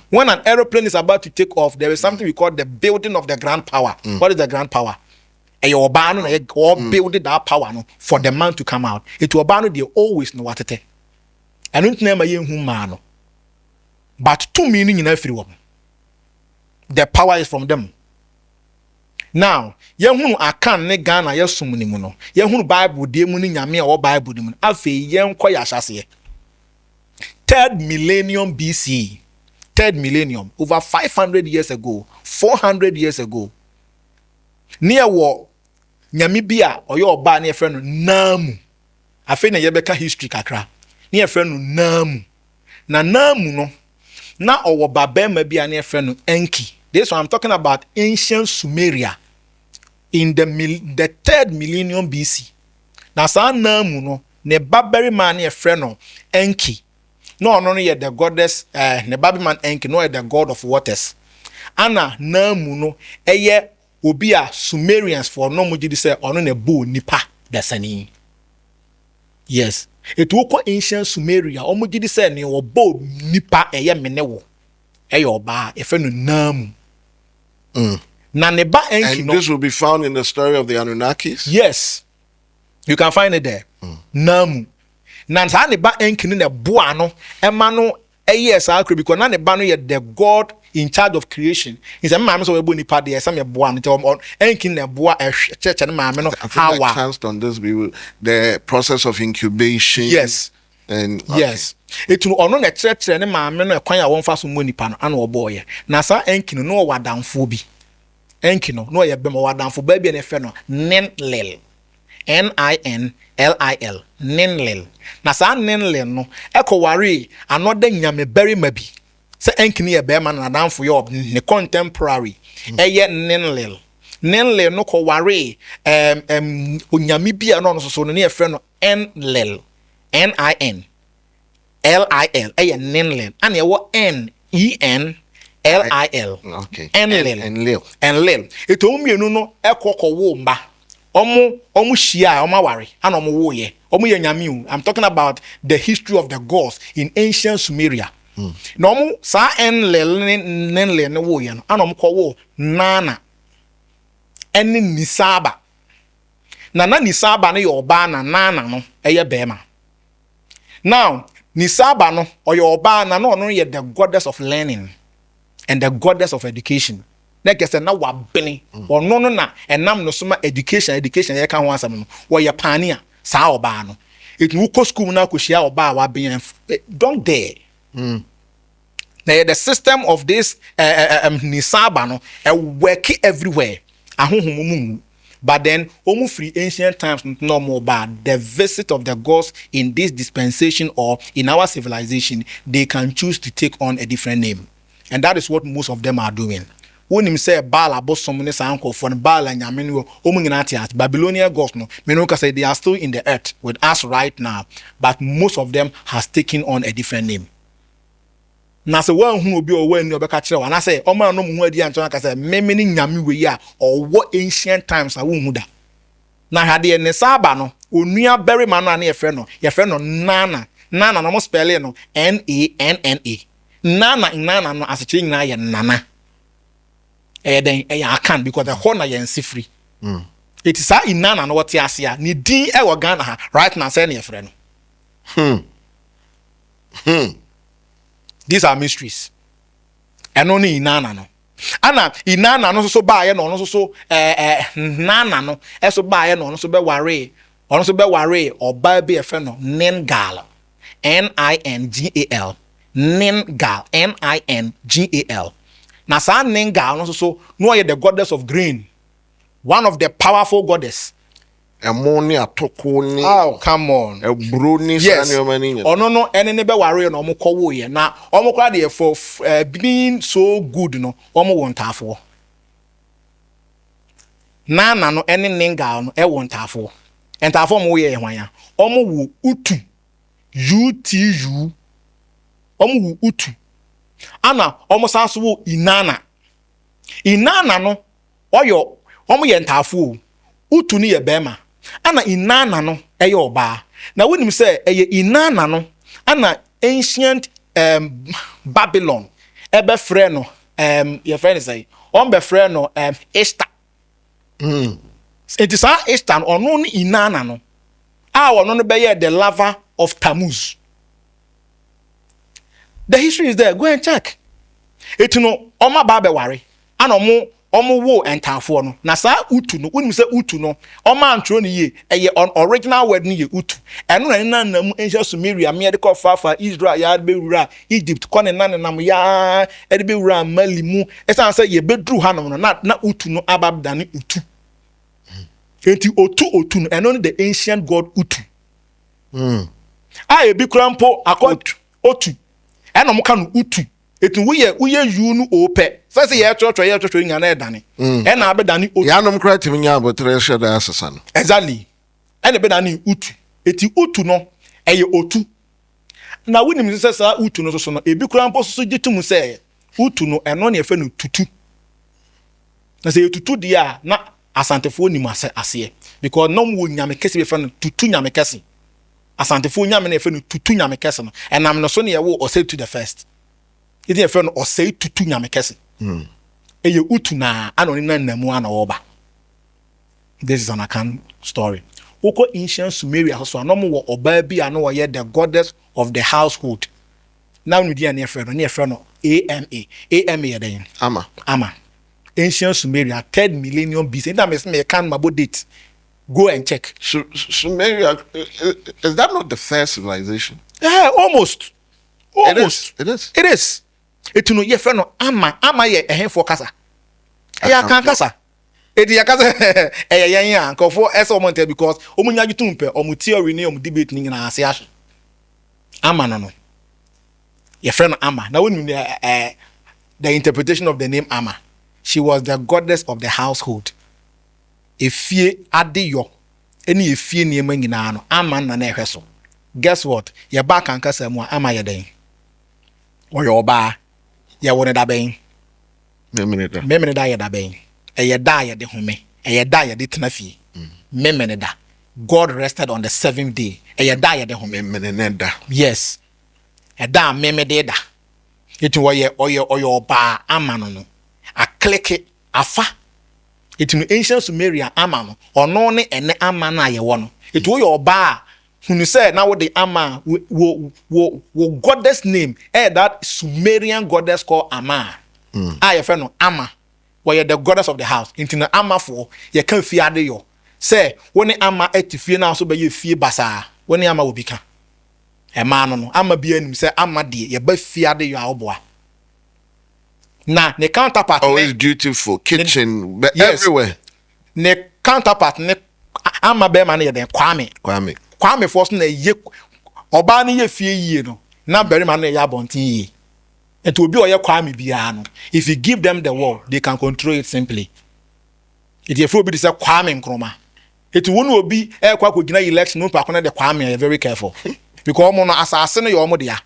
When an aeroplane is about to take off, there is something we call the building of the grand power. What is the grand power? E oba no na e building that power no for the man to come out. It will ban no they always know what it is. Eno ntina ma ye hu man no. But two meaning nyina free wo. The power is from them. Now, yehunu akan ne Ghana yesum ni mu no. Yehunu Bible de mu ni nyame a wo Bible ni mu. Afi yenko ya hyase. 3rd millennium BC. 3rd millennium, over 500 years ago, 400 years ago. Near wo nyame bia oyo oba na efre no namu. Afi na yebeka history kakra. Na efre no namu. Na namu no na owo babema bia na efre no Enki. This one I'm talking about ancient Sumeria in the 3rd millennium BC. Now, san namu no ne baberi man ye friend no Enki. No, ye the goddess ne baby man Enki no ye the god of waters. Ana namu no eye obi a Sumerians for no mujidi say ono ne bo nipa the sani. Yes, it will call ancient Sumeria. Omujidi say ne wo bo nipa eye menewo. Eye oba e friend no namu. And this will be found in the story of the Anunnakis? Yes. You can find it there. Namu. Nansa ne ba enkini ne boa no ema no yes because na ne ba no ye the God in charge of creation. He said maame so we bo nipa de some ye boa no enkini ne boa church ne maame no how chanced on this the process of incubation. Yes. And yes etu ono na kyerɛkyerɛ ne maame no ɛkwan a wɔmfa so mmɔ nipa no ana ɔbɔɔyɛ na saa enki no no wadamfo bi enki no no yɛ bɛma wadamfo ba bi na ɛfɛ no ninlil ninlil ninlil na saa ninlil no ɛkɔware another nyame barima bi sɛ enki no yɛ bɛma na adamfo yɛ ne contemporary ɛyɛ ninlil no kɔware onyame bi a no so no ne yɛfrɛ no enlil ninlil ɛyɛ ninlil ana ɛwɔ nenlil okay. enlil eto mmienu no ɛkɔkɔwo mba ɔmo hyia a ɔmo aware ana ɔmo woyɛ ɔmo yɛ nyame o. I'm talking about the history of the gods in ancient Sumeria. Na ɔmo saa enlil ne ninlil ne woyɛ no ana ɔmo kɔwo nana ɛne nisaba na nisaba no yɛ ɔbaa na nana no ɛyɛ bɛrima. Now nisaba no ɔyɛ ɔbaa na ɔno yɛ the goddess of learning and the goddess of education. Na kɛsɛ na wabene ɔno no na ɛnam no so ma education yɛ ka ho asɛm no wɔyɛ paani a saa ɔbaa no etu wokɔ school na akɔhyia ɔbaa wabene don't dare. Na the system of this nisaba no work everywhere ahohom. But then, almost free ancient times, no more bad. The visit of the gods in this dispensation or in our civilization, they can choose to take on a different name. And that is what most of them are doing. When him say Baal about someone uncle for Baal and Yamin, Babylonian gods, no, Menoka say they are still in the earth with us right now, but most of them has taken on a different name. Na se wan hu obi owa ni obeka kire wa na se o ma no mu adi anto na ka se memeni nyame we ya owo ancient times a wo hu da na hade ne saba no onua berima no na ye frɛ no nana no mo spell no nana no asechire nyina ye nana den akan because the whole na ye nsifri it is nana no what ase a ni din e wo Ghana ha right now say na ye frɛ no these are mysteries. And only inana no. Ana inana no so ba ye no so nana no so ba ye no so be worry. Ono so be worry or ba be efe no ningal. Ningal. Ningal. Ningal. Na sa ningal no so no ye the goddess of grain. One of the powerful goddess. Ammonia tokoni. Oh, come on. A bruni. Yes. Oh no, any nebe worry no mo kowo ye. Na omo kwa de for being so good no. Omo won tafo. Na no any ninga no e won tafo. Entafo mo ye hwan ya. Omo wu utu. UTU. Omo wu utu. Ana omo sanso wo inana. Inana no oyo omo ye ntafo. Utu ni ye bema. Ana inana no eye oba. Na wonim say eye inana no ana ancient Babylon ebe frɛ no your friend say on be frɛ no Easter. It is our Easter ono ni inana no. Ono no be the lover of Tammuz. The history is there. Go and check. Etu no oma ba be ware. Ana omo wo entafo no na saa utu no wonim say utu no oma antro ne ye eye original word ne ye utu eno na nam ancient Sumeria me de kofafa Israel ya be wura Egypt kone nam ya e de be wura malimu esan say ye bedru ha no na utu no ababdane utu enti otu no eno the ancient god utu e bi krampo akot otu eno mo ka no utu etu we you no ope say ye trotro nya na edane e na abedane otu ya nom kra timi nya abotre Shaddai asesa no exactly e na bedane utu eti utu no eye otu na wonim say sa utu no so no ebi kura mpo so gitum say utu no eno na efe no tutu na say tutu dia na asantefo nim ase because no wo nyame kese be fe no tutu nyame kese asantefo nyame na efe no tutu nyame kese no enam no so na ye wo o say to the first. It is a friend or say to nyame kese. Eye utu na anoni na namu ana oba. This is an account story. Oko ancient Sumeria so anomo wo oba bi ano wo ye the goddess of the household. Now we dey near friend no AMA ye den. Ama. Ancient Sumeria 3rd millennium BC. That means me can mabo date. Go and check. Sumeria, is that not the first civilization? Almost. It is. It is. It no your friend no ama ye ehn for kasa. Ya kan kasa. Edi ya kasa yen ya nko for eso mo because omunya jutu mpe omu theory ne omu debate ni na ase ahwe. Ama no. Your friend Amma. Now when the interpretation of the name Amma, she was the goddess of the household. Efie adeyo. Any efie niema nyina no Amma na na ehwe so. Guess what? Your back and kasa mu Amma ye den. Or your ba ye won da ben. Memene da ye da ben. Eye da ye de home. Eye da ye de tena fie. Memene da. God rested on the 7th day. Eye da ye de home. Memene da. Yes. Eda memede da. Eti oye ba ama no. A click afa. Eti no ancient Sumeria ama no. Ono ne ene ama na ye wo no. Eti oye ba hunu say na wo the ama wo goddess name that Sumerian goddess called Ama. Ye friend no Ama. Where the goddess of the house. Enti no ama for ye kan fie ade yo. Say woni ama etifie na so be ye fie basa. Woni ama wo bika. No ama bia nim say ama de ye ba fiade yo aboa na ne counterpart always dutiful kitchen but yes, everywhere ne counterpart ne ama be ma na ye den kwame force na ye oba na ye fie yie no na bere ma na ye abontin yie enti obi oye kwame bia no if you give them the word they can control it simply it ye fro bi say kwame nkroma enti wonu obi kwa kogina election no pa ko na de kwame very careful because omo no asase no ye omo dia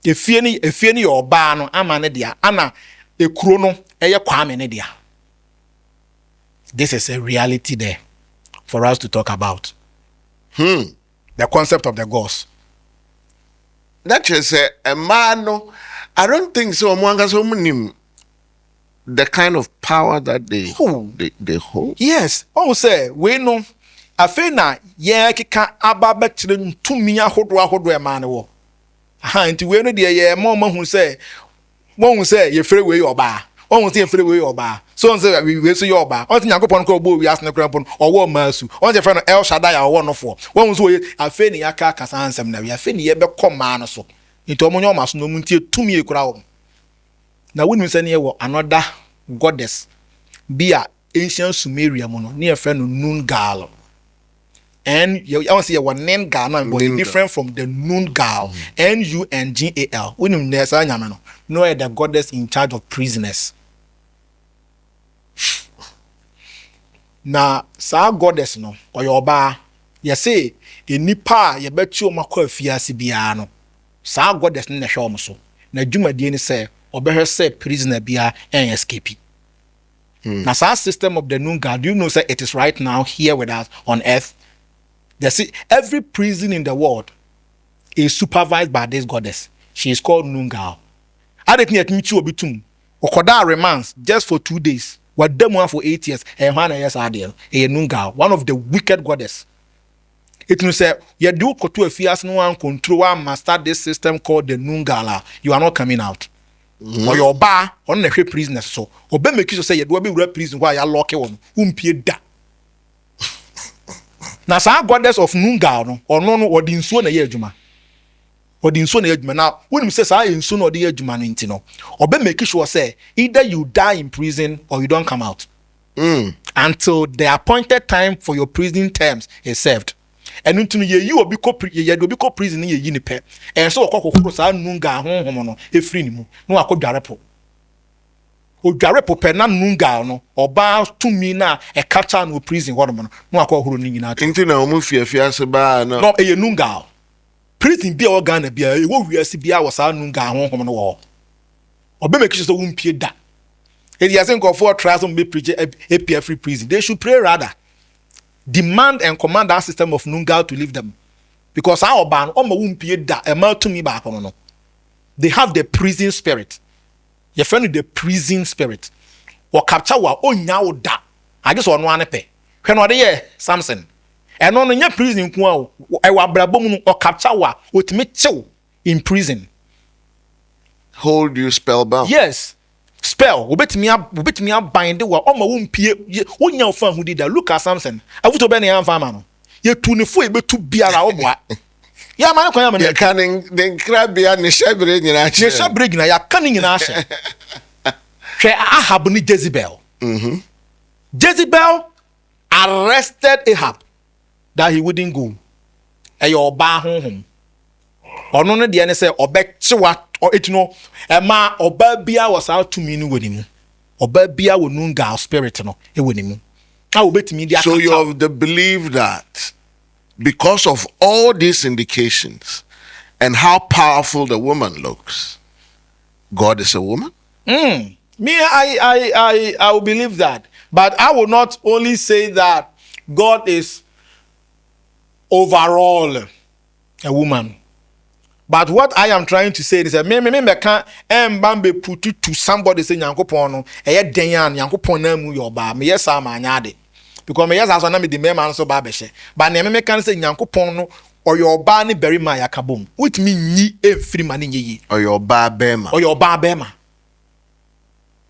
efie ni ye oba no ama ne dia ana ekuro no eye kwame ne dia. This is a reality there for us to talk about. The concept of the gods. That is a man no, I don't think so among so many the kind of power that they hold. Yes. Oh say we know afe na ye keka aba betire ntumi ahodo e ma ne wo aha nti we no de ye ma hu say ye fere we oba ohun say fere we oba so say we so ye oba on Nyankopon ko bo wi asne krampon owo masu on say fere no El Shaddai owo no fo won so ye afe ni aka kasa ansem na we afe ni ye be koma no so nti omonyo maso no muntie tumi ekura wo na woni say ne ye wo another goddess bia ancient Sumeria mo no ne ye fere no Nun-Gal. And I want to say one name Ghana, but different from the Nun-Gal. Nungal. We know the goddess in charge of prisoners. Now, sa goddess no, or your bar, you say, in Nipa, you bet you makwa fiasi biano. Sa goddess in the show so. Na Juma Dini say, or better say prisoner bia and escape. Now, sa system of the Nun-Gal, do you know say it is right now here with us on earth? See, every prison in the world is supervised by this goddess. She is called Nun-Gal. I didn't yet meet you bitum. Okoda remands just for 2 days. What them one for 8 years. And 1 years ideal. A Nun-Gal, one of the wicked goddess. It will say, you do go to a fierce no one control and master this system called the Nun-Gal. You are not coming out. Or your bar on the prisoners. So, or be make you say you do be prison while you lock one. Da. Na sa goddess of Nun-Gal no ono no odi nsuo na ye adwuma now when you say sa nsuo na odi ye adwuma no nti no obe make sure say either you die in prison or you don't come out until the appointed time for your prison terms is served. And until you obi ko prison ye yi ni pe and so okokoko sa Nun-Gal honhom no e free ni mu no akodwarepo pe na Nun-Gal no oba tumi na e capture no prison hodom no akohoro ni nyina nti na omu fiafiase ba no e Nun-Gal prison bia o Ghana bia e wo wiase bia wo sa Nun-Gal honhom no wo obe make sure so wo mpie da e dey say for trials on be preach a free prison. They should pray rather demand and command that system of Nun-Gal to leave them, because our ban o ma wo mpie da e ma tumi ba akono no. They have the prison spirit. Your friend with the prison spirit or capture wa onya oda. I just want one pe. When what ye Samson. And on your prison kwa e wa brabom or capture wa ultimate chill in prison. Hold you spellbound. Yes. Spell. Obetimi bind wa o ma wo mpie onya ofan hu dida. Look at Samson. Avuto be na yan fama no. Ye tu ne fo e betu biara oboa. Ya man kwa ya man. You canning the crabia ne shabre nyina Ye shabre gina ya kan nyina ahye. Hwe Ahab ni Jezebel. Jezebel arrested Ahab that he wouldn't go. Eyo oba honhom. Ono no de ne say obekyewa etino ma oba bia was out to me ni wonimu. Oba bia wonunga spirit no e wonimu. So you have the belief that because of all these indications and how powerful the woman looks, God is a woman? Me, I will believe that. But I will not only say that God is overall a woman. But what I am trying to say is that me can mbambe put it to somebody say Nyankopon no eye den Nyankopon na mu yo ba me yes am anyade. Because me yes as na me the man so ba behye. But na me can say Nyankopon no or your ba ne beri ma yakabom. Which mean yi efiri ma ne yi. Or your ba bema. Or your ba bema.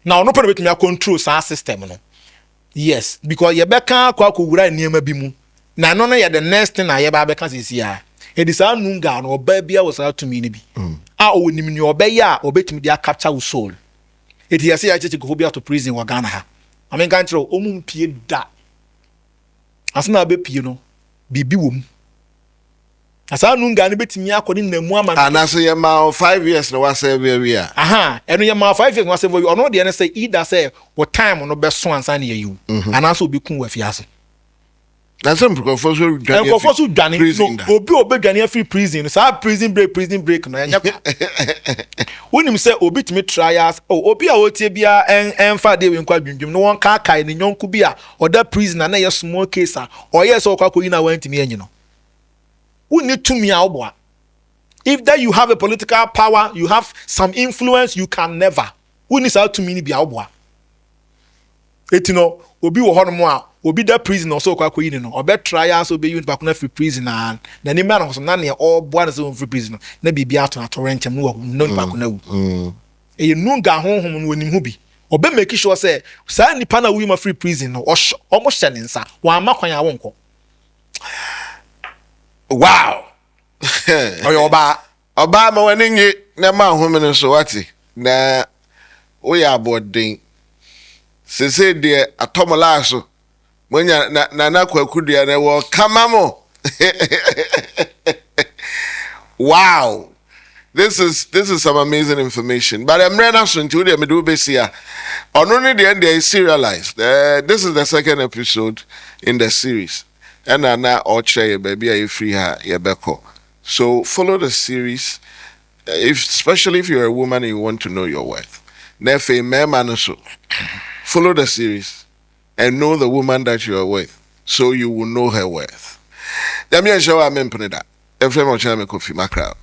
Now no problem with me control sa system no. Yes, because ye beka Kwaku wura niema bi mu. Na no no ye the next thing na ye ba beka sisi ya. It is a nunga no oba bia was out to me ni bi. O nim ni oba ya obetimi dia capture wo soul. It is say ya cheche go bia to prison wa Ghana ha. I mean kan tro omum pie da. Asna be pie no bibi wom. Asa nunga no betimi akoni namu ama. Anaso ye ma 5 years no was say we are. Aha, eno ye ma 5 years no say we ono de ne say either say what time no be so ansa na ye you. Anaso obi kun wa fiase. Na some because so dwane no obi dwane free prison so prison break no enya wonim say obi timi trials obi a wotie bia enfa de we nkwa dwundwum no won ka kai ne nyonku bia oda prison na ye small case a oye so kwa koyi na wantimi enyi no woni tumi a oboa if that you have a political power you have some influence you can never woni sa tumi ni bia oboa etino obi wo hono a obi da prison also kwa koyi no obe trials obe you back na free prison na ni ma no so na ne all boy so free prison na bibia to na torrent no back na wu e nunga honhom no onim hu bi obe make sure say sa nipa na wu ma free prison no omo hye ne nsa wa ma kwan ya wonko wow oyo oba ma wani nyi na ma home no so wati na o ya bodin sese de atomola so Mwenya na Kwaku Duah na wo kamamo. Wow. This is some amazing information. But I'm ready to do the middle base here. On only the end they serialized. This is the second episode in the series. And now Oche baby are free her yebeko. So follow the series. Especially if you're a woman and you want to know your worth. Nefe me so. Follow the series. And know the woman that you are with, so you will know her worth. Let me show you a member that. Every much I'm a coffee macro.